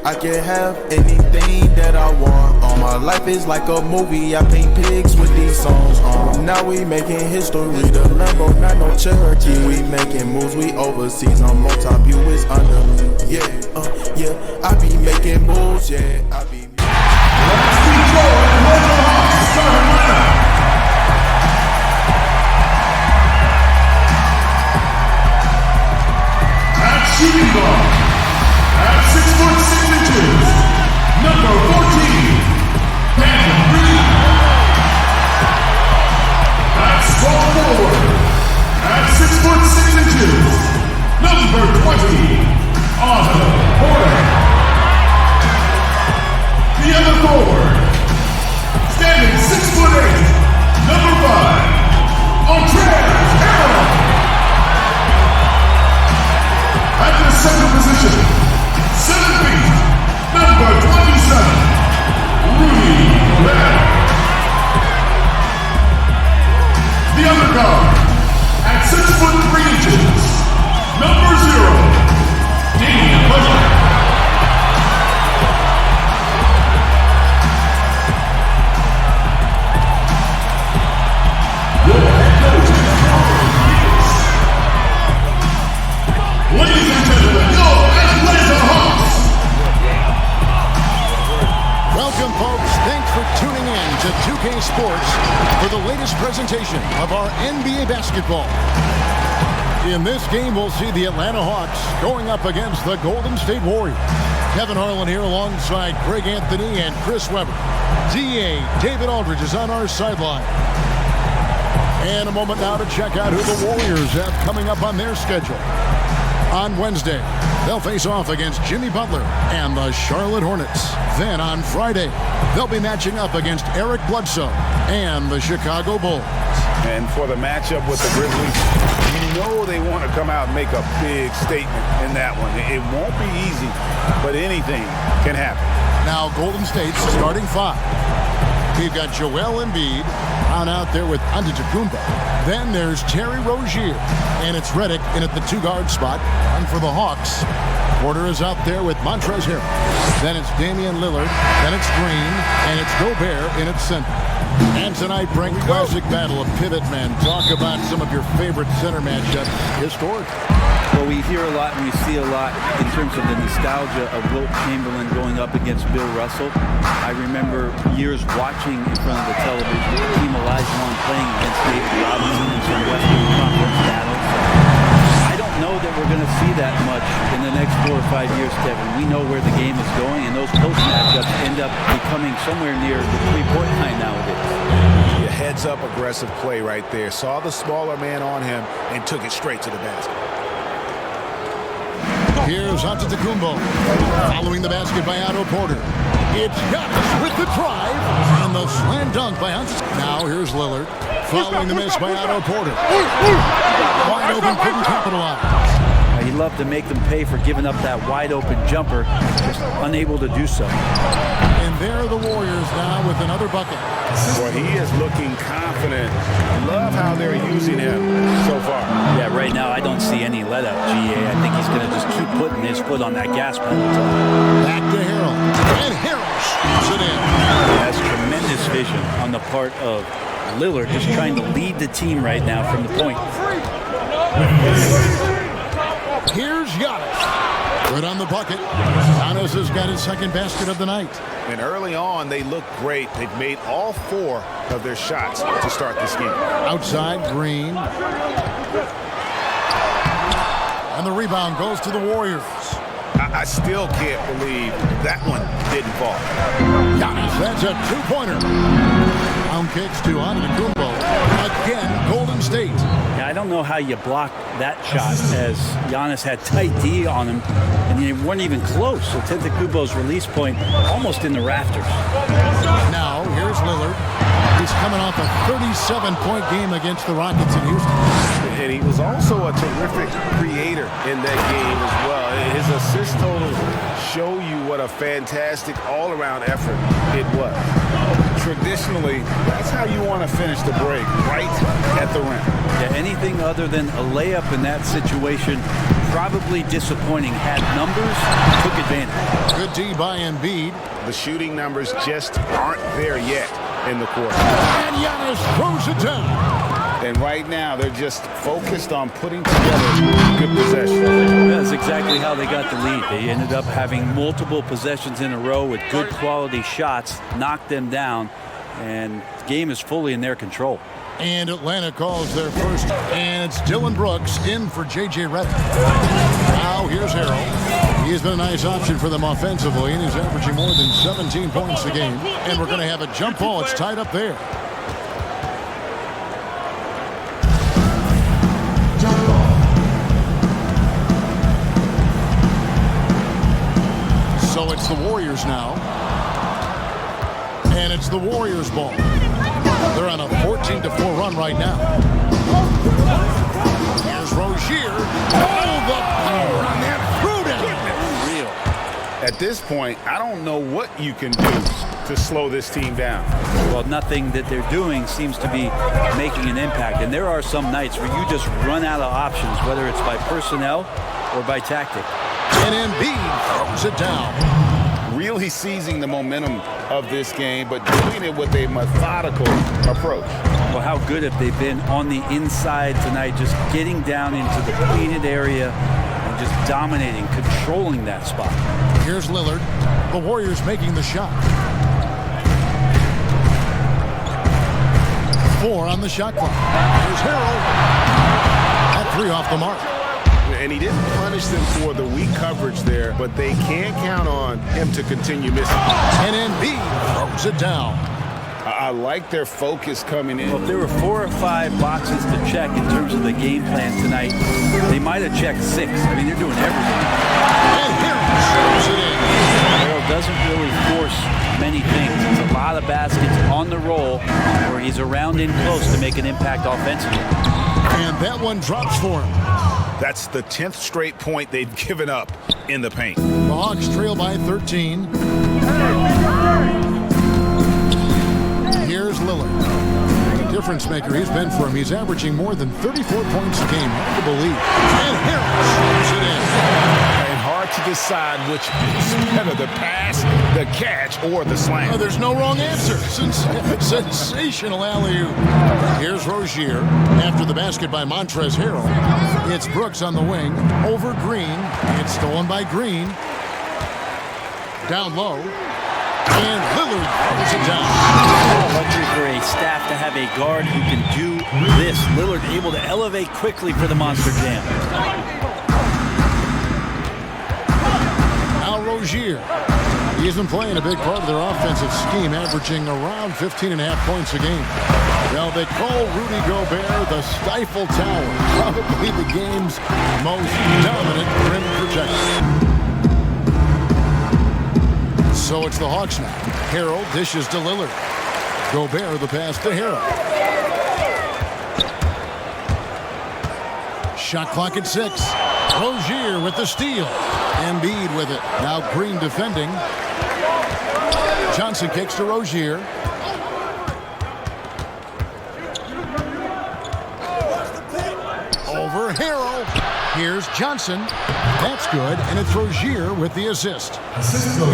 I can have anything that I want. My life is like a movie, I paint pigs with these songs. Now we making history, the Lambo, not no Cherokee. We making moves, we overseas, I'm on top, you is under me. Yeah, I be making moves, yeah, I be. Let's be going, Overhaul, starting lineup. At shooting guard, at 6'6", number 14, Brandon Reed. At small forward, at 6'6", number 20, Otto Porter. The other forward, standing 6'8", number 5, Overhaul. At the center position, 7 feet, number 27, Rudy Gobert. The other guard, at 6'3", number 0, Damian Lillard. Your head coach is ladies and gentlemen, your Atlanta Hawks. Welcome, folks. Thanks for tuning in to 2K Sports for the latest presentation of our NBA basketball. In this game, we'll see the Atlanta Hawks going up against the Golden State Warriors. Kevin Harlan here alongside Greg Anthony and Chris Webber. DA David Aldridge is on our sideline. And a moment now to check out who the Warriors have coming up on their schedule. On Wednesday, they'll face off against Jimmy Butler and the Charlotte Hornets. Then on Friday, they'll be matching up against Eric Bledsoe and the Chicago Bulls. And for the matchup with the Grizzlies, you know they want to come out and make a big statement in that one. It won't be easy, but anything can happen. Now Golden State's starting 5. We've got Joel Embiid on out there with Antetokounmpo. Then there's Terry Rozier, and it's Redick in at the 2-guard spot. And for the Hawks, Porter is out there with Montrezl Harrell. Then it's Damian Lillard, then it's Green, and it's Gobert in at center. And tonight, Brink, classic battle of pivot men. Talk about some of your favorite center matchups historically. Well, we hear a lot and we see a lot in terms of the nostalgia of Wilt Chamberlain going up against Bill Russell. I remember years watching in front of the television Hakeem Olajuwon playing against David Robinson in some Western Conference battles. I don't know that we're going to see that much in the next 4 or 5 years, Kevin. We know where the game is going, and those post matchups end up becoming somewhere near the 3-point line nowadays. Yeah, heads-up aggressive play right there. Saw the smaller man on him and took it straight to the basket. Here's Antetokounmpo, following the basket by Otto Porter. It's Giannis with the drive, and the slam dunk by Antetokounmpo. Now here's Lillard, following the miss by Otto Porter. Wide open, couldn't capitalize. He loved to make them pay for giving up that wide-open jumper, just unable to do so. And there are the Warriors now with another bucket. Boy, he is looking confident. Love how they're using him so far. Yeah, right now I don't see any let-up, GA. I think he's going to just keep putting his foot on that gas pedal. Back to Harrell. And Harrell shoots it in. That's tremendous vision on the part of Lillard, just trying to lead the team right now from the point. Here's Giannis. Good on the bucket. Giannis has got his second basket of the night. And early on, they look great. They've made all 4 of their shots to start this game. Outside, Green. And the rebound goes to the Warriors. I still can't believe that one didn't fall. Giannis, that's a 2-pointer. Down kicks to Antetokounmpo. Again, Golden State. Yeah, I don't know how you block that shot, as Giannis had tight D on him, and they weren't even close. So Antetokounmpo's release point almost in the rafters. Now, here's Lillard. He's coming off a 37-point game against the Rockets in Houston. And he was also a terrific creator in that game as well. His assist totals show you what a fantastic all-around effort it was. Traditionally, that's how you want to finish the break, right at the rim. Yeah, anything other than a layup in that situation, probably disappointing. Had numbers, took advantage. Good D by Embiid. The shooting numbers just aren't there yet in the quarter. And Giannis throws it down. And right now, they're just focused on putting together good possessions. That's exactly how they got the lead. They ended up having multiple possessions in a row with good quality shots, knocked them down, and the game is fully in their control. And Atlanta calls their first, and it's Dylan Brooks in for J.J. Redick. Now here's Harrell. He's been a nice option for them offensively, and he's averaging more than 17 points a game. And we're going to have a jump ball. It's tied up there. So it's the Warriors now. And it's the Warriors' ball. They're on a 14-4 run right now. Here's Rozier. Oh, the power on that threw Real. At this point, I don't know what you can do to slow this team down. Well, nothing that they're doing seems to be making an impact. And there are some nights where you just run out of options, whether it's by personnel or by tactic. And Embiid throws it down. Really seizing the momentum of this game, but doing it with a methodical approach. Well, how good have they been on the inside tonight, just getting down into the painted area and just dominating, controlling that spot. Here's Lillard. The Warriors making the shot. 4 on the shot clock. Here's Harrell. That 3 off the mark. And he didn't punish them for the weak coverage there, but they can't count on him to continue missing. And Embiid throws it down. I like their focus coming in. Well, if there were 4 or 5 boxes to check in terms of the game plan tonight, they might have checked 6. I mean, they're doing everything. And Harrell throws it in. Harrell doesn't really force many things. It's a lot of baskets on the roll where he's around in close to make an impact offensively. And that one drops for him. That's the 10th straight point they've given up in the paint. The Hawks trail by 13. Here's Lillard. Difference maker he's been for him. He's averaging more than 34 points a game. Hard to believe. And Harrell shoots it in. And hard to decide which is better, the pass, the catch, or the slam. Oh, there's no wrong answer. Sensational alley-oop. Here's Rozier after the basket by Montrezl Harrell. It's Brooks on the wing over Green. It's stolen by Green. Down low. And Lillard throws it down. Luxury for a staff to have a guard who can do this. Lillard able to elevate quickly for the Monster Jam. Now Rozier. He's been playing a big part of their offensive scheme, averaging around 15.5 points a game. Well, they call Rudy Gobert the Stifle Tower, probably the game's most dominant rim protector. So it's the Hawks now. Harrell dishes to Lillard. Gobert the pass to Harrell. Shot clock at 6. Rozier with the steal. Embiid with it. Now Green defending. Johnson kicks to Rozier. Over Harrell. Here's Johnson. That's good, and it's Rozier with the assist.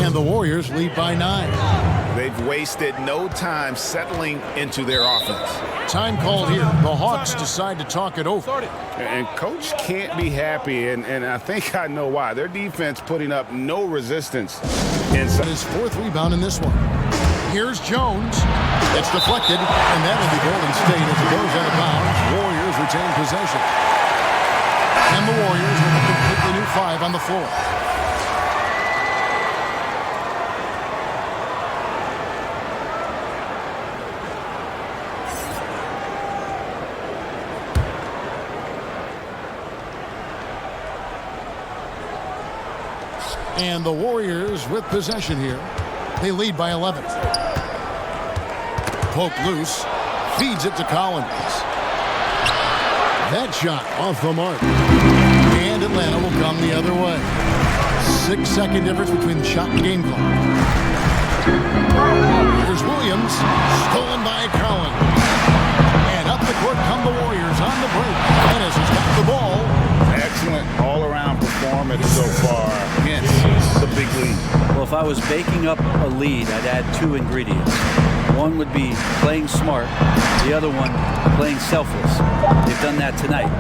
And the Warriors lead by 9. They've wasted no time settling into their offense. Time called here. The Hawks decide to talk it over. And Coach can't be happy, and I think I know why. Their defense putting up no resistance inside. His 4th rebound in this one. Here's Jones. It's deflected, and that will be Golden State as it goes out of bounds. Warriors retain possession. And the Warriors with a completely new 5 on the floor. And the Warriors with possession here. They lead by 11. Poke loose. Feeds it to Collins. That shot off the mark. And Atlanta will come the other way. 6-second difference between the shot and game clock. Here's Williams. Stolen by Collins. And up the court come the Warriors on the break. Dennis has got the ball. Excellent all-around performance so far against the big league. Well, if I was baking up a lead, I'd add 2 ingredients. One would be playing smart, the other one playing selfless. They've done that tonight.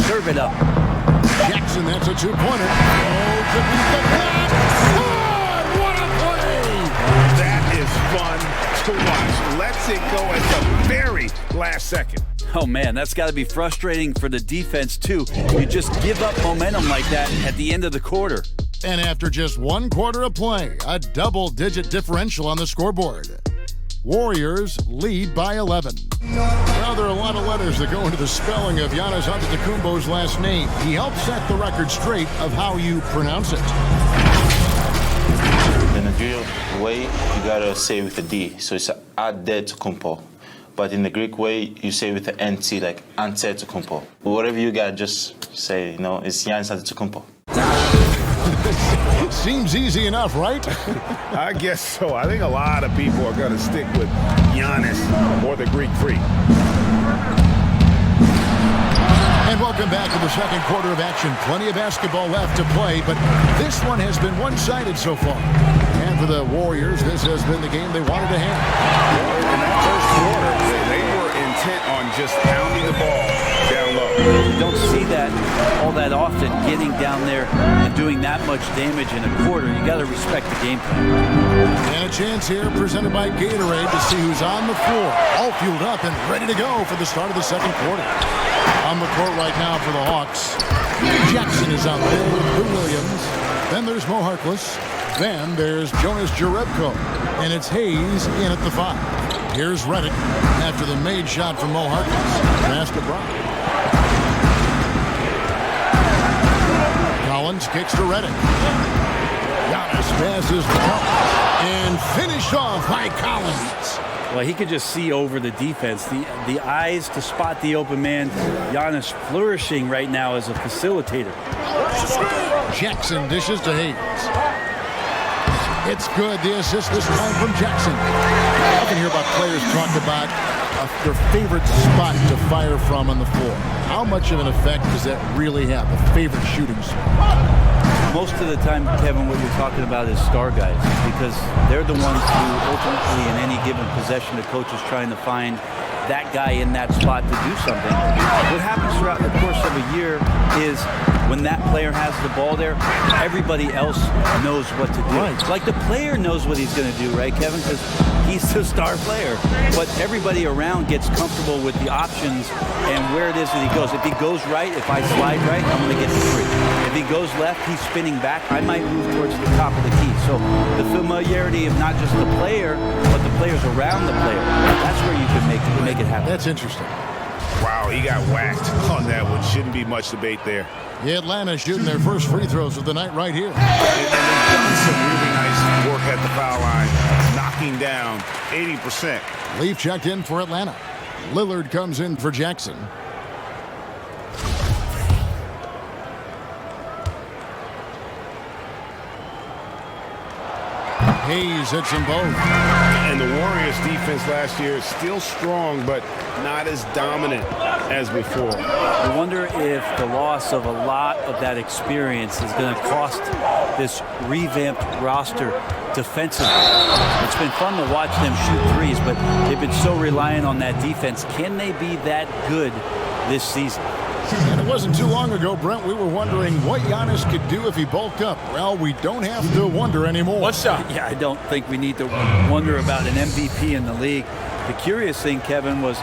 Serve it up. Jackson, that's a 2-pointer. Oh, to beat the block. Oh, what a play! That is fun to watch. Lets it go at the very last second. Oh man, that's got to be frustrating for the defense too. You just give up momentum like that at the end of the quarter. And after just 1 quarter of play, a double-digit differential on the scoreboard. Warriors lead by 11. Well, there are a lot of letters that go into the spelling of Giannis Antetokounmpo's last name. He helped set the record straight of how you pronounce it. In the Greek way, you gotta say with a D, so it's Antetokounmpo. But in the Greek way, you say with the NT, like Antetokounmpo. Whatever you got, just say, it's Giannis Antetokounmpo. Seems easy enough, right? I guess so. I think a lot of people are going to stick with Giannis or the Greek Freak. And welcome back to the second quarter of action. Plenty of basketball left to play, but this one has been one-sided so far. And for the Warriors, this has been the game they wanted to have. In that first quarter, they were intent on just pounding the ball down low. You don't see that all that often, getting down there and doing that much damage in a quarter. You got to respect the game plan. And a chance here presented by Gatorade to see who's on the floor. All fueled up and ready to go for the start of the second quarter. On the court right now for the Hawks. Jackson is out there with Lou Williams. Then there's Mo Harkless. Then there's Jonas Jerebko. And it's Hayes in at the 5. Here's Redick after the made shot from Mo Harkless. Pass to Brown. Collins kicks to Redick. Giannis passes to Collins. And finished off by Collins. Well, he could just see over the defense. The eyes to spot the open man. Giannis flourishing right now as a facilitator. Jackson dishes to Hayes. It's good. The assist this time from Jackson. I can hear about players talk about their favorite spot to fire from on the floor. How much of an effect does that really have, a favorite shooting spot? Most of the time, Kevin, what you're talking about is star guys, because they're the ones who ultimately in any given possession the coach is trying to find that guy in that spot to do something. What happens throughout the course of a year is when that player has the ball there, everybody else knows what to do. Right. Like the player knows what he's going to do, right, Kevin? Because he's the star player. But everybody around gets comfortable with the options and where it is that he goes. If he goes right, if I slide right, I'm going to get the free. If he goes left, he's spinning back. I might move towards the top of the key. So the familiarity of not just the player, but the players around the player, that's where you can make it happen. That's interesting. Wow, he got whacked on that one. Shouldn't be much debate there. The Atlanta shooting their first free throws of the night right here. And they've done some really nice work at the foul line, knocking down 80%. Leaf checked in for Atlanta. Lillard comes in for Jackson. Hayes hits them both. And the Warriors defense last year is still strong, but not as dominant as before. I wonder if the loss of a lot of that experience is going to cost this revamped roster defensively. It's been fun to watch them shoot threes, but they've been so reliant on that defense. Can they be that good this season? And it wasn't too long ago, Brent, we were wondering what Giannis could do if he bulked up. Well, we don't have to wonder anymore. What's up? Yeah, I don't think we need to wonder about an MVP in the league. The curious thing, Kevin, was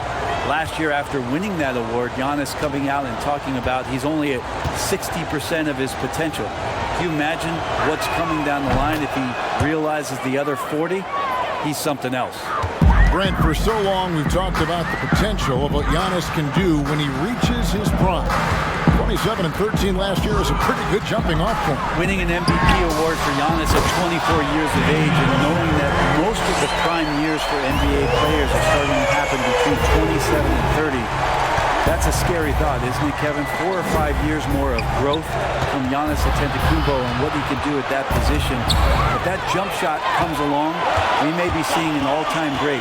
last year after winning that award, Giannis coming out and talking about he's only at 60% of his potential. Can you imagine what's coming down the line if he realizes the other 40? He's something else. Brent, for so long we've talked about the potential of what Giannis can do when he reaches his prime. 27 and 13 last year is a pretty good jumping off point. Winning an MVP award for Giannis at 24 years of age and knowing that most of the prime years for NBA players are starting to happen between 27 and 30. That's a scary thought, isn't it, Kevin? 4 or 5 years more of growth from Giannis Antetokounmpo and what he can do at that position. If that jump shot comes along, we may be seeing an all-time great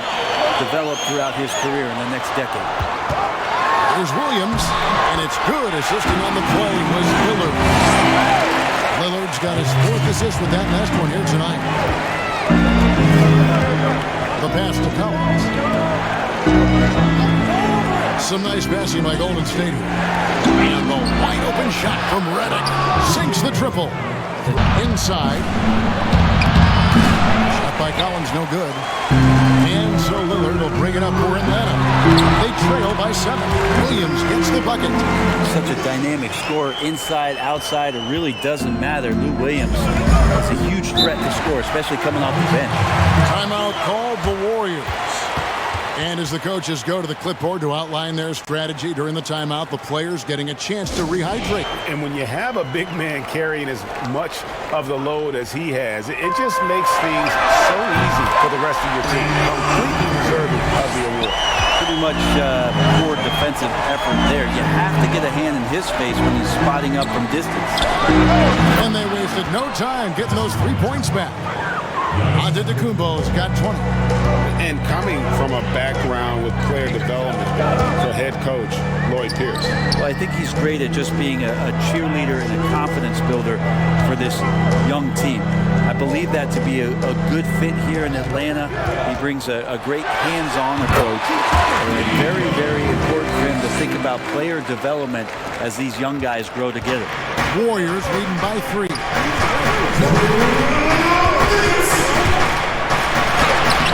develop throughout his career in the next decade. Here's Williams, and it's good. Assisting on the play was Lillard. Lillard's got his 4th assist with that last one here tonight. some nice passing by Golden State. And the wide open shot from Redick sinks the triple. Inside. Shot by Collins, no good. And so Lillard will bring it up for Atlanta. They trail by 7. Williams gets the bucket. Such a dynamic scorer, inside, outside, it really doesn't matter. Lou Williams is a huge threat to score, especially coming off the bench. Timeout called the Warriors. And as the coaches go to the clipboard to outline their strategy during the timeout, the players getting a chance to rehydrate. And when you have a big man carrying as much of the load as he has, it just makes things so easy for the rest of your team. Completely deserving of the award. Pretty much poor defensive effort there. You have to get a hand in his face when he's spotting up from distance. And they wasted no time getting those 3 points back. Antetokounmpo's got 20. And coming from a background with player development for head coach Lloyd Pierce. Well, I think he's great at just being a cheerleader and a confidence builder for this young team. I believe that to be a good fit here in Atlanta. He brings a great hands-on approach. And very, very important for him to think about player development as these young guys grow together. Warriors leading by 3.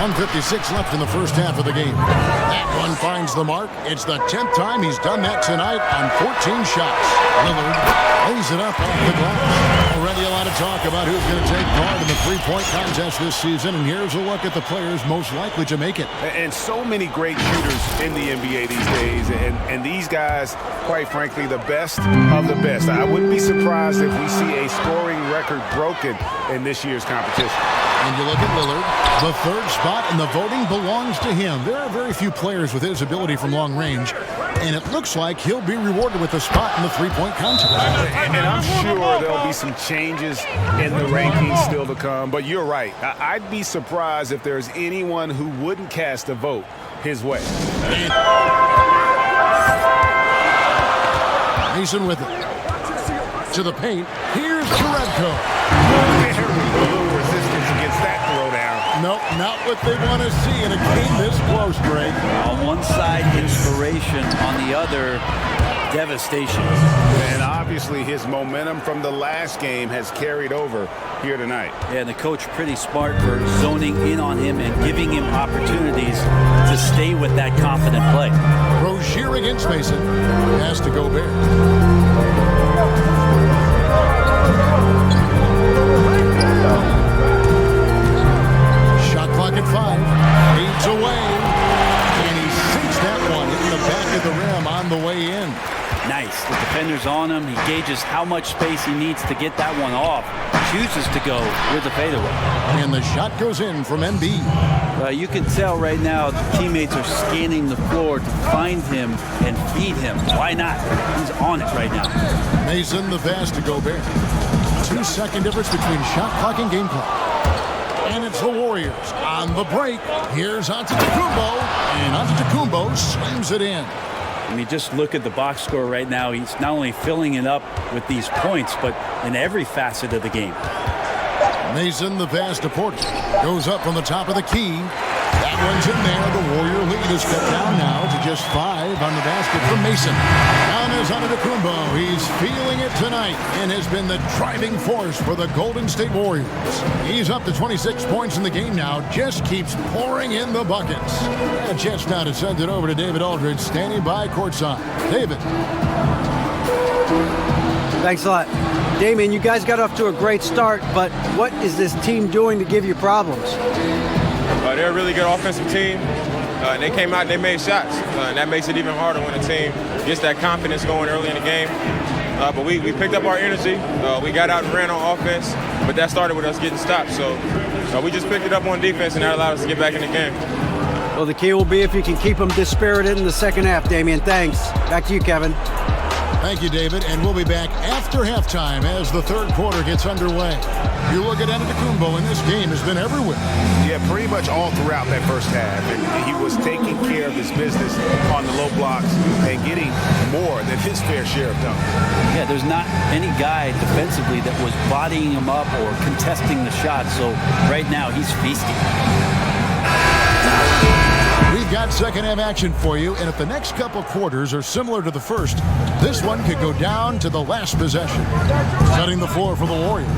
1:56 left in the first half of the game. That one finds the mark. It's the 10th time he's done that tonight on 14 shots. Lillard lays it up off the glass. Already a lot of talk about who's going to take part in the three-point contest this season, and here's a look at the players most likely to make it. And so many great shooters in the NBA these days, and these guys, quite frankly, the best of the best. I wouldn't be surprised if we see a scoring record broken in this year's competition. And you look at Lillard, the third spot in the voting belongs to him. There are very few players with his ability from long range, and it looks like he'll be rewarded with a spot in the three-point contest. And I'm sure there'll be some changes in the rankings still to come, but you're right. I'd be surprised if there's anyone who wouldn't cast a vote his way. Mason with it. To the paint. Here's Jerebko. Resistance against that throwdown. Nope, not what they want to see in a game this close, Greg. On one side, inspiration. On the other, devastation. And obviously his momentum from the last game has carried over here tonight. Yeah, and the coach pretty smart for zoning in on him and giving him opportunities to stay with that confident play. Rozier against Mason. Has to go Bear. Shot clock at 5. Leads away. And he sinks that one in the back of the rim on the way in. Nice. The defender's on him. He gauges how much space he needs to get that one off. Chooses to go with the fadeaway. And the shot goes in from Embiid. You can tell right now the teammates are scanning the floor to find him and feed him. Why not? He's on it right now. Mason the pass to Gobert. 2-second difference between shot clock and game clock. And it's the Warriors on the break. Here's Antetokounmpo. And Antetokounmpo slams it in. I mean, just look at the box score right now. He's not only filling it up with these points, but in every facet of the game. Mason, the pass to Porter. Goes up from the top of the key. That one's in there. The Warrior lead is cut down now to just 5 on the basket from Mason. Down is Antetokounmpo. He's feeling it tonight and has been the driving force for the Golden State Warriors. He's up to 26 points in the game now. Just keeps pouring in the buckets. A chance now to send it over to David Aldridge, standing by courtside. David. Thanks a lot. Damian, you guys got off to a great start, but what is this team doing to give you problems? They're a really good offensive team. And they came out and they made shots. And that makes it even harder when a team gets that confidence going early in the game. But we picked up our energy. We got out and ran on offense, but that started with us getting stopped. So we just picked it up on defense, and that allowed us to get back in the game. Well, the key will be if you can keep them dispirited in the second half, Damian. Thanks. Back to you, Kevin. Thank you, David, and we'll be back after halftime as the third quarter gets underway. You look at Antetokounmpo, and this game has been everywhere. Yeah, pretty much all throughout that first half. And he was taking care of his business on the low blocks and getting more than his fair share of dunks. Yeah, there's not any guy defensively that was bodying him up or contesting the shot. So right now he's feasting. We've got second half action for you, and if the next couple quarters are similar to the first, this one could go down to the last possession. Setting the floor for the Warriors.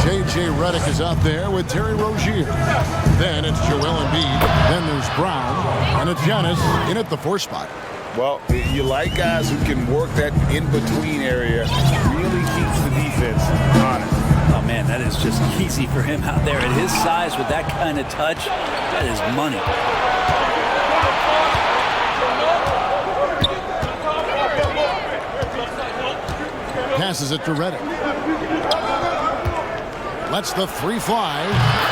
J.J. Redick is out there with Terry Rozier. Then it's Joel Embiid. Then there's Brown. And it's Giannis in at the 4 spot. Well, you like guys who can work that in-between area. Really keeps the defense honest. Oh, man, that is just easy for him out there at his size with that kind of touch. That is money. Passes it to Redick. Lets the 3 fly.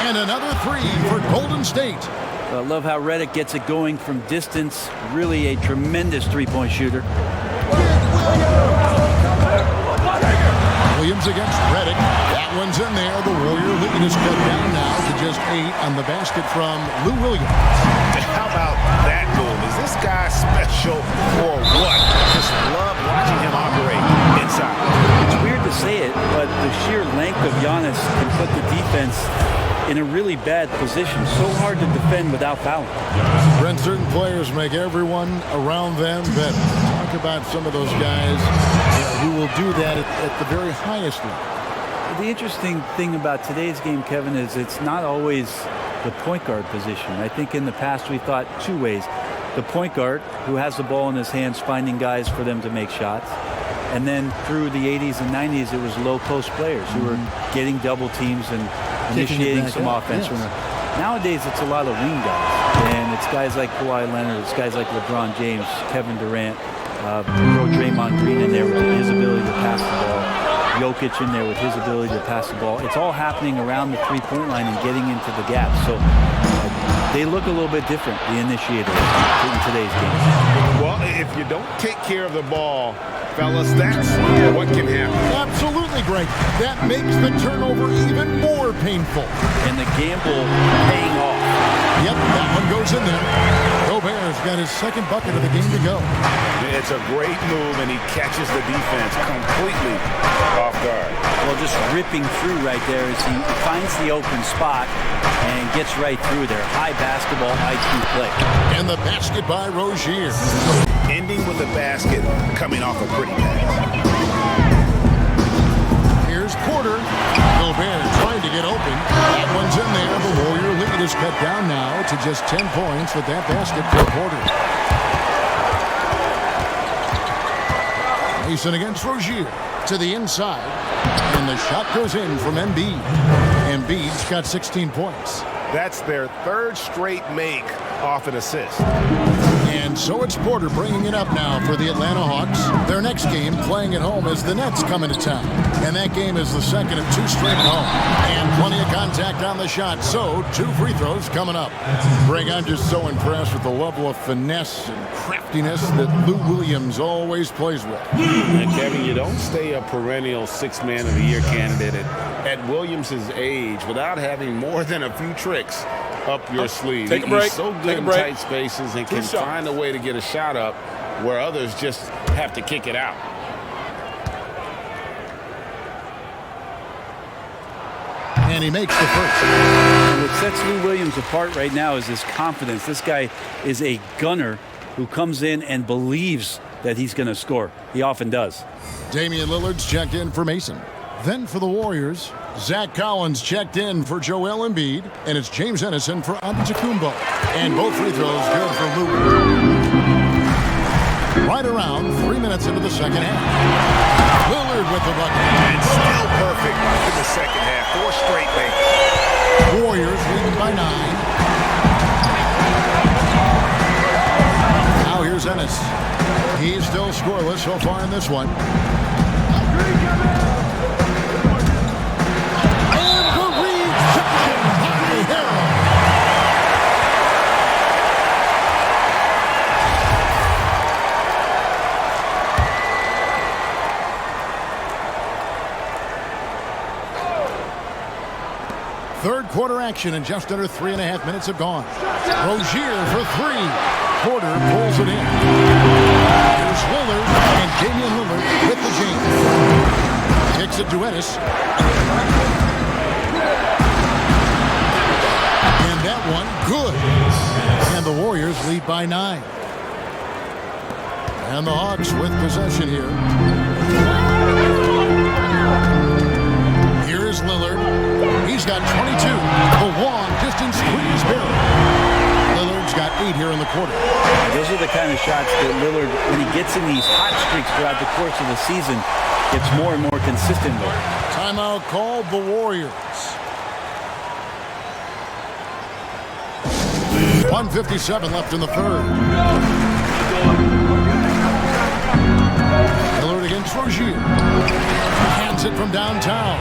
And another 3 for Golden State. I love how Redick gets it going from distance. Really a tremendous three-point shooter. Williams against Redick. That one's in there. The Warrior lead is cut down now to just 8 on the basket from Lou Williams. How about that move? Is this guy special or what? Just love watching him operate inside. It's weird to say it, but the sheer length of Giannis can put the defense in a really bad position. So hard to defend without fouling. Brent, certain players make everyone around them better. Talk about some of those guys who will do that at the very highest level. The interesting thing about today's game, Kevin, is it's not always the point guard position. I think in the past we thought 2 ways. The point guard, who has the ball in his hands, finding guys for them to make shots. And then through the 80s and 90s, it was low post players who were getting double teams and initiating some offense. Yes. Nowadays, it's a lot of wing guys. And it's guys like Kawhi Leonard, it's guys like LeBron James, Kevin Durant, throw Draymond Green in there with his ability to pass the ball. Jokic in there with his ability to pass the ball. It's all happening around the three-point line and getting into the gap. So they look a little bit different, the initiators, in today's game. Well, if you don't take care of the ball, fellas, that's what can happen. Absolutely great. That makes the turnover even more painful. And the gamble paying off. Yep, that one goes in there. Gobert's got his second bucket of the game to go. It's a great move, and he catches the defense completely off guard. Well, just ripping through right there as he finds the open spot and gets right through there. High basketball IQ play. And the basket by Rozier. Ending with a basket, coming off a pretty pass. Here's Porter. Gobert trying to get open. That one's in there. The Warrior lead is cut down now to just 10 points with that basket for Porter. Mason against Rozier to the inside. And the shot goes in from Embiid. Embiid's got 16 points. That's their 3rd straight make off an assist. And so it's Porter bringing it up now for the Atlanta Hawks. Their next game playing at home as the Nets come into town. And that game is the second of 2 straight at home. And plenty of contact on the shot. So 2 free throws coming up. Greg, I'm just so impressed with the level of finesse and craftiness that Lou Williams always plays with. And Kevin, you don't stay a perennial 6th Man of the Year candidate at Williams' age without having more than a few tricks up your sleeve. Take a break. He's so good in tight spaces and can find a way to get a shot up where others just have to kick it out. And he makes the first. What sets Lou Williams apart right now is his confidence. This guy is a gunner who comes in and believes that he's going to score. He often does. Damian Lillard's checked in for Mason. Then for the Warriors, Zach Collins checked in for Joel Embiid, and it's James Ennison for Antetokounmpo. And both free throws good for Lou. Right around 3 minutes into the second half. Lillard with the bucket. And still perfect in the second half. 4 straight makes. Warriors leading by 9. Now here's Ennis. He's still scoreless so far in this one. Third quarter action and just under 3.5 minutes have gone. Rozier for 3. Porter pulls it in. Here's Lillard and Damian Lillard with the James. Kicks it to Ennis. And that one good. And And the Warriors lead by 9. And the Hawks with possession here. Here is Lillard. He's got 22. The long distance three is barely. Lillard's got 8 here in the quarter. Those are the kind of shots that Lillard, when he gets in these hot streaks throughout the course of the season, gets more and more consistent with. Timeout called the Warriors. 1:57 left in the third. Lillard against Rozier. Hands it from downtown.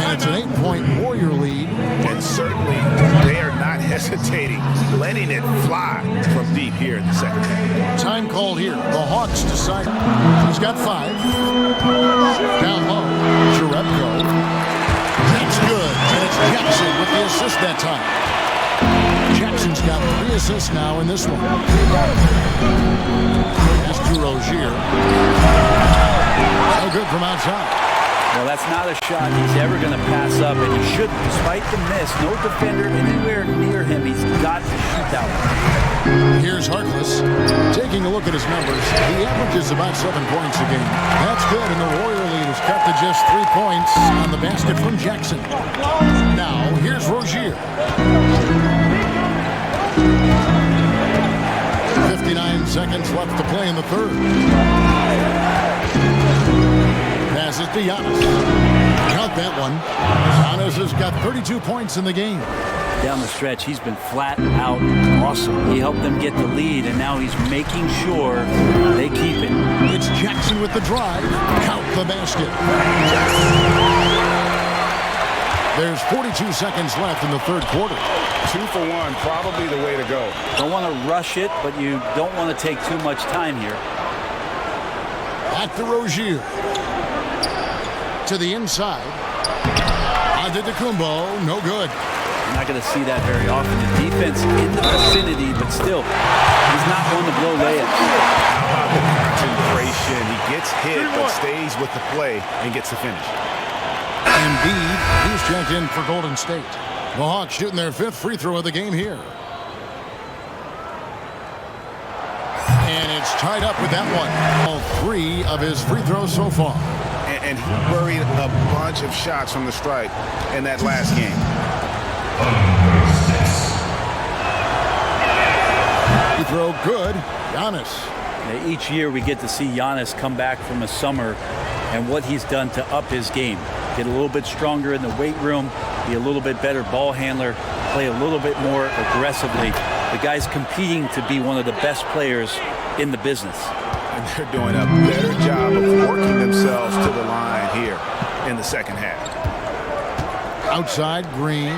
And it's an 8-point Warrior lead. And certainly they are not hesitating, letting it fly from deep here in the second half. Time called here. The Hawks decide. He's got 5. Down low. Jerebko. That's good. And it's Jackson with the assist that time. Jackson's got 3 assists now in this one. Pass to Rozier. No good from outside. Well, that's not a shot he's ever going to pass up, and he shouldn't. Despite the miss, no defender anywhere near him. He's got to shoot that one. Here's Harkless. Taking a look at his numbers, he averages about 7 points a game. That's good, and the Warrior lead is cut to just 3 points on the basket from Jackson. Now, here's Rozier. 59 seconds left to play in the third. Passes to Giannis. Count that one. Giannis has got 32 points in the game. Down the stretch, he's been flat out awesome. He helped them get the lead, and now he's making sure they keep it. It's Jackson with the drive. Count the basket. There's 42 seconds left in the third quarter. 2 for 1, probably the way to go. Don't want to rush it, but you don't want to take too much time here. Back to Rozier. To the inside. Antetokounmpo, no good. You're not going to see that very often. The defense in the vicinity, but still, he's not one to blow layups. How about the concentration? He gets hit, but stays with the play and gets the finish. Embiid, he's checked in for Golden State. The Hawks shooting their 5th free throw of the game here. And it's tied up with that one. All 3 of his free throws so far. And he buried a bunch of shots from the stripe in that last game. Free throw good. Giannis. Each year we get to see Giannis come back from a summer and what he's done to up his game. Get a little bit stronger in the weight room, be a little bit better ball handler, play a little bit more aggressively. The guy's competing to be one of the best players in the business. And they're doing a better job of working themselves to the line here in the second half. Outside, Green.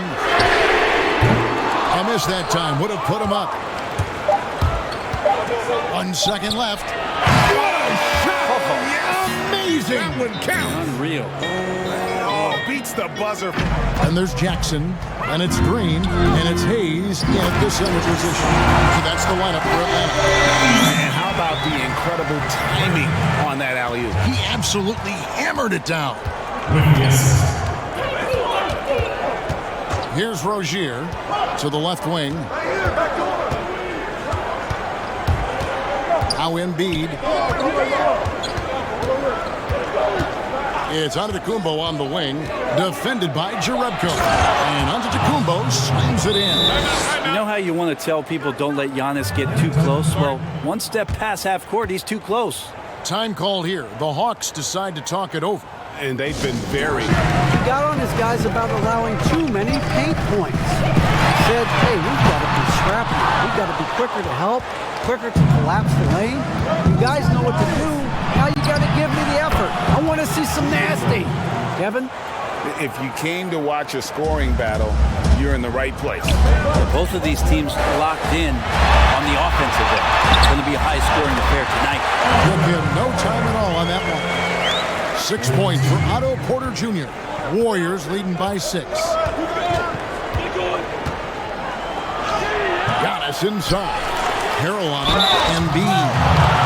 A miss that time. Would have put him up. 1 second left. Amazing. That would count. Unreal. Oh, beats the buzzer. And there's Jackson. And it's Green. And it's Hayes in the center position. So that's the lineup for Atlanta. And how about the incredible timing on that alley-oop? He absolutely hammered it down. Here's Rozier to the left wing. Now Embiid. It's Antetokounmpo on the wing, defended by Jerebko. And Antetokounmpo slams it in. You know how you want to tell people don't let Giannis get too close? Well, one step past half court, he's too close. Time called here. The Hawks decide to talk it over. And they've been very... He got on his guys about allowing too many paint points. He said, hey, we've got to be scrappy. We've got to be quicker to help, quicker to collapse the lane. You guys know what to do. Now you got to give me the effort. I want to see some nasty. Kevin? If you came to watch a scoring battle, you're in the right place. Both of these teams locked in on the offensive end. It's going to be a high-scoring affair tonight. He'll get no time at all on that one. 6 points for Otto Porter Jr. Warriors leading by 6. Giannis inside. Harrell on him. Embiid.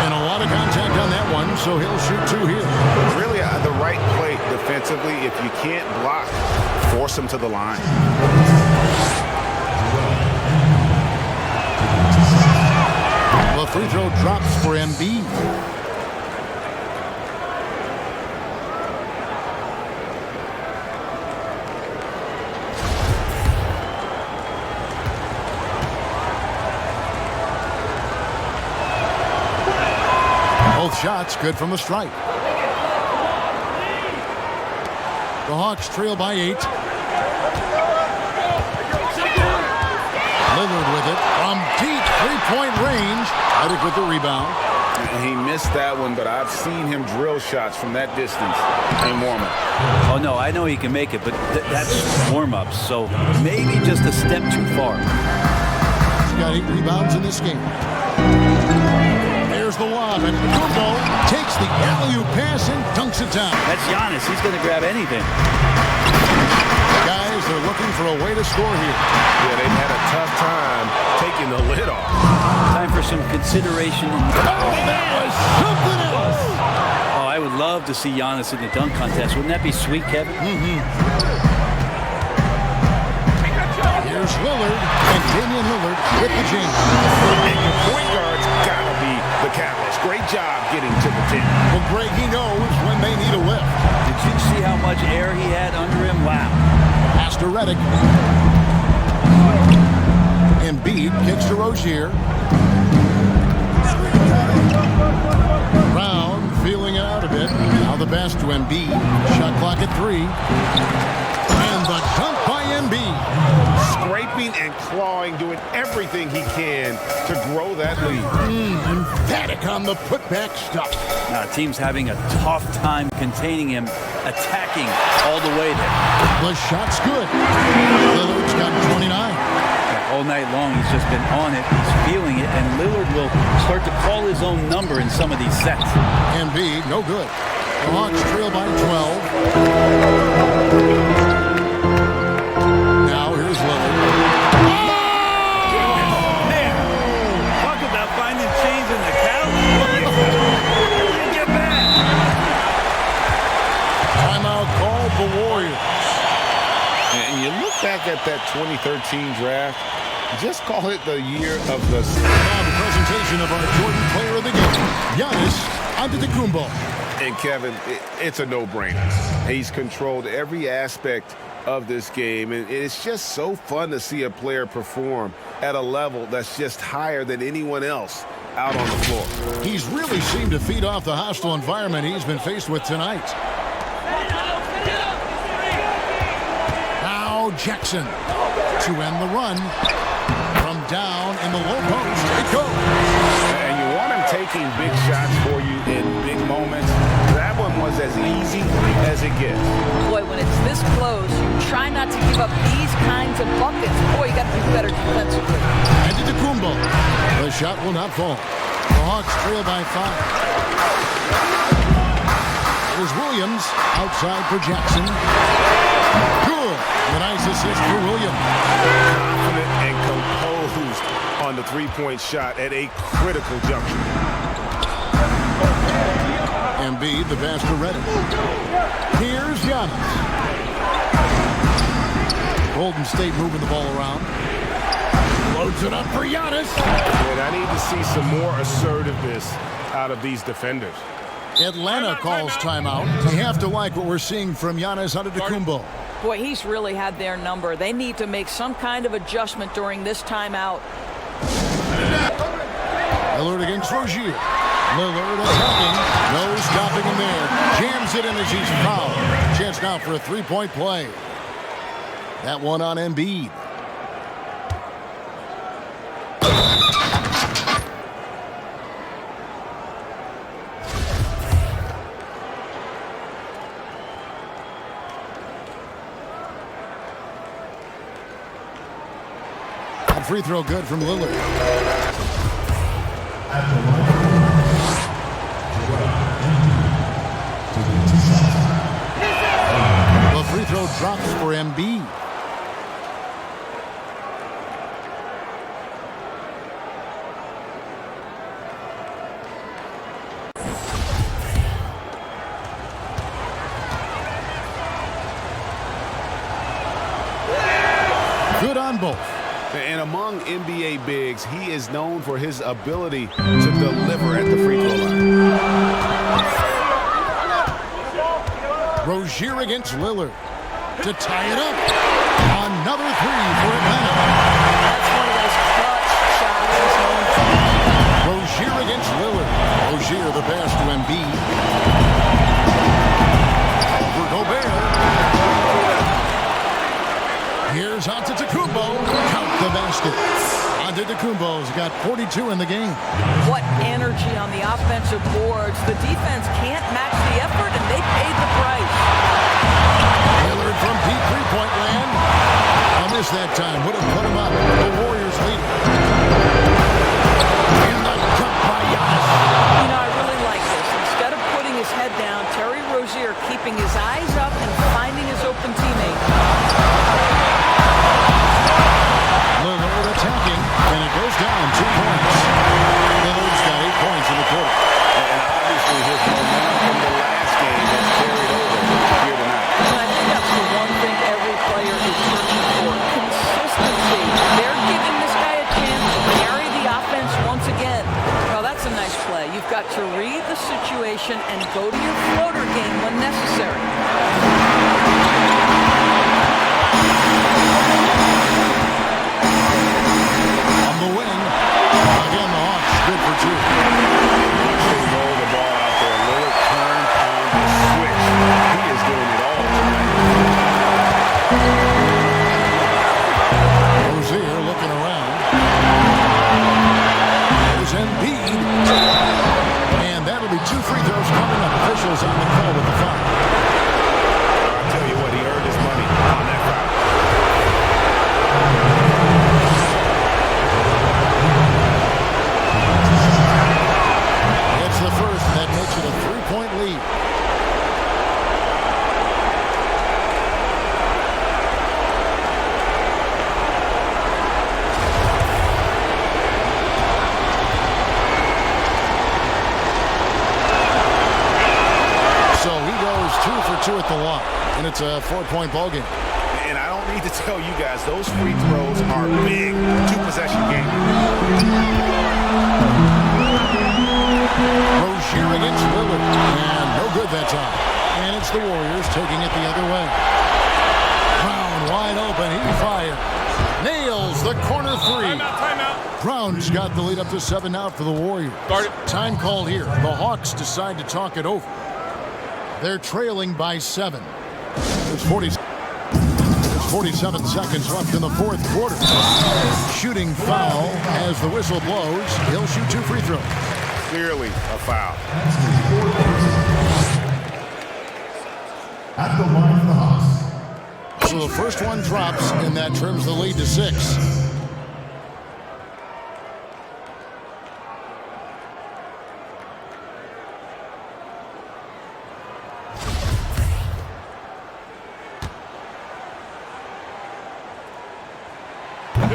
And a lot of contact on that one, so he'll shoot 2 here. Really the right play defensively. If you can't block, force them to the line. Embiid. Both shots good from the stripe. The Hawks trail by 8. Lillard with it from deep three-point range. Redick with the rebound. He missed that one, but I've seen him drill shots from that distance in warm-up. Oh, no, I know he can make it, but that's warm-up, so maybe just a step too far. He's got 8 rebounds in this game. There's the lob, and Kumbo takes the alley-oop pass and dunks it down. That's Giannis. He's going to grab anything. Guys, they're looking for a way to score here. Yeah, they've had a tough time taking the lid off. Time for some consideration. Oh, that was something else. Oh, I would love to see Giannis in the dunk contest. Wouldn't that be sweet, Kevin? Here's Lillard, and Damian Lillard with the jam. And your point guard's got to be the catalyst. Great job getting to the 10. Well, Greg, he knows when they need a lift. Did you see how much air he had under him? Wow. Pass to Redick. Embiid kicks to Rozier. Brown feeling it out a bit. Now the pass to Embiid. Shot clock at 3. And the dunk by Embiid. Scraping and clawing, doing everything he can to grow that lead. Emphatic on the putback stuff. Now, the team's having a tough time containing him, attacking all the way there. The shot's good. Lillard's got 29. All night long, he's just been on it. He's feeling it, and Lillard will start to call his own number in some of these sets. Embiid, no good. The Hawks trail by 12. Now here's Lillard. Man, talk about finding change in the couch. Get back. Timeout called the Warriors. And you look back at that 2013 draft, just call it the year of the... Now the presentation of our Jordan player of the game, Giannis Antetokounmpo. And Kevin, it's a no-brainer. He's controlled every aspect of this game, and it's just so fun to see a player perform at a level that's just higher than anyone else out on the floor. He's really seemed to feed off the hostile environment he's been faced with tonight. Now Jackson to end the run from down in the low post. It goes. And you want him taking big shots for you in big moments. That one was as easy as it gets. Boy, when it's this close, you try not to give up these kinds of buckets. Boy, you got to be better defensively. Antetokounmpo. The shot will not fall. The Hawks trail by 5. There's Williams outside for Jackson. Good. A nice assist for Williams. Confident and composed on the three-point shot at a critical juncture. Embiid, the pass to Redick. Here's Giannis. Golden State moving the ball around. Loads it up for Giannis. And I need to see some more assertiveness out of these defenders. Atlanta calls timeout. They have to like what we're seeing from Giannis Antetokounmpo. Boy, he's really had their number. They need to make some kind of adjustment during this timeout. Lillard against Rozier. Lillard attacking. No stopping him there. Jams it in as he's fouled. Chance now for a three-point play. That one on Embiid. Free throw good from Lillard. The free throw drops for Embiid. Good on both. And among NBA bigs, he is known for his ability to deliver at the free throw line. Rozier against Lillard to tie it up. Another three for Atlanta. That's one of those clutch shots he's known for. Rozier against Lillard. Rozier the pass to Embiid. Over Gobert. Here's Antetokounmpo. Count the basket. Antetokounmpo's got 42 in the game. What energy on the offensive boards. The defense can't match the effort, and they paid the price. Lillard from deep three-point land. I missed that time. Would have put him up. The Warriors lead. And the cut by Giannis. You know, I really like this. Instead of putting his head down, Terry Rozier keeping his eyes up and finding his open teammate. Lillard attacking, and it goes down 2 points. Lillard's got 8 points in the quarter. And obviously his momentum from the last game has carried over here tonight. And I think that's the one thing every player is searching for. Consistency. They're giving this guy a chance to carry the offense once again. Well, that's a nice play. You've got to read the situation and go to your floater game when necessary. On the wing, again the Hawks good for 2. They roll the ball out there. Lillard turned on the switch. He is doing it all tonight. Rozier looking around. There's Embiid. And that'll be 2 free throws coming up. Officials on the call with the foul. I'll tell you what, he earned his money on that foul. It's the first. That makes it a 3-point lead. So he goes 2 for 2 at the line, and it's a 4-point ball game. And I don't need to tell you guys, those free throws are big. 2-possession game. Rozier against Lillard, and no good that time. And it's the Warriors taking it the other way. Brown wide open, he fires. Nails the corner 3. Timeout. Brown's got the lead up to 7 now for the Warriors. Start it. Time called here. The Hawks decide to talk it over. They're trailing by 7. There's 47 seconds left in the 4th quarter. Shooting foul as the whistle blows. He'll shoot 2 free throws. Clearly a foul. At the line for the Hawks. So the first one drops, and that trims the lead to 6.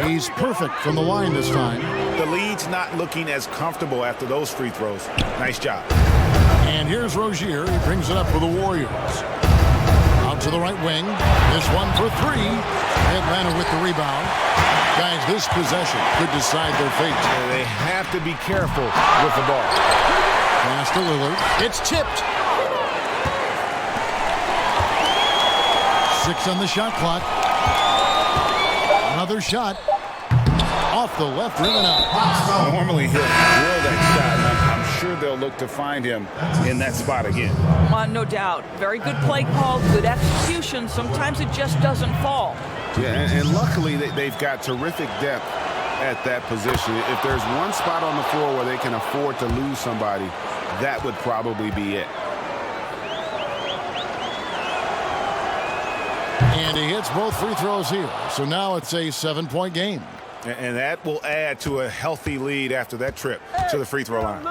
He's perfect from the line this time. The lead's not looking as comfortable after those free throws. Nice job. And here's Rozier. He brings it up for the Warriors. Out to the right wing. This one for 3. Atlanta with the rebound. Guys, this possession could decide their fate. They have to be careful with the ball. Pass to Lillard. It's tipped. 6 on the shot clock. Another shot. Off the left rim and out. Normally he'll drill that shot. I'm sure they'll look to find him in that spot again. No doubt. Very good play call, good execution. Sometimes it just doesn't fall. Yeah, and luckily they've got terrific depth at that position. If there's one spot on the floor where they can afford to lose somebody, that would probably be it. And he hits both free throws here. So now it's a 7-point game. And that will add to a healthy lead after that trip to the free throw line.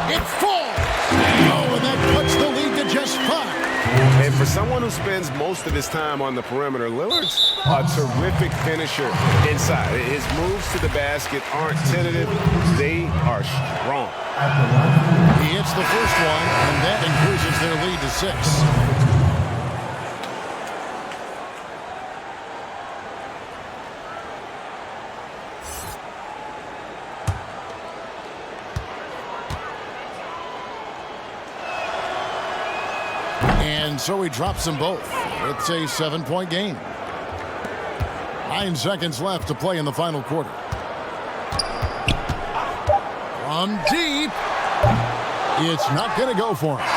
It falls. Oh, and that puts the lead to just 5. And for someone who spends most of his time on the perimeter, Lillard's a terrific finisher inside. His moves to the basket aren't tentative. They are strong. He hits the first one, and that increases their lead to 6. And so he drops them both. It's a 7-point game. 9 seconds left to play in the final quarter. From deep. It's not going to go for him.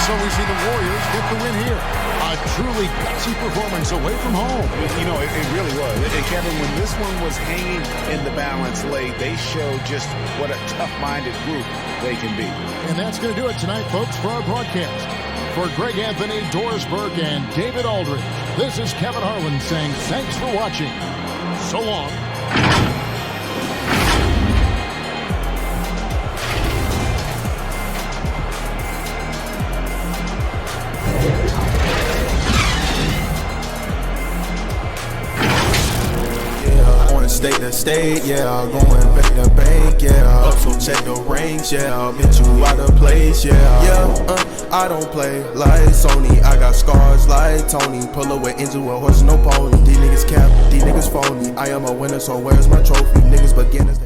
So we see the Warriors get the win here. A truly gutsy performance away from home. You know, it really was. And Kevin, when this one was hanging in the balance late, they showed just what a tough-minded group they can be. And that's going to do it tonight, folks, for our broadcast. For Greg Anthony, Doris Burke, and David Aldridge, this is Kevin Harlan saying thanks for watching. So long. State to state, yeah, going bank to bank, yeah. So check the ranks, yeah, I'll get you out of place, yeah. I don't play like Sony, I got scars like Tony. Pull away into a horse, no pony. These niggas cap, these niggas phony. I am a winner, so where's my trophy? Niggas beginners.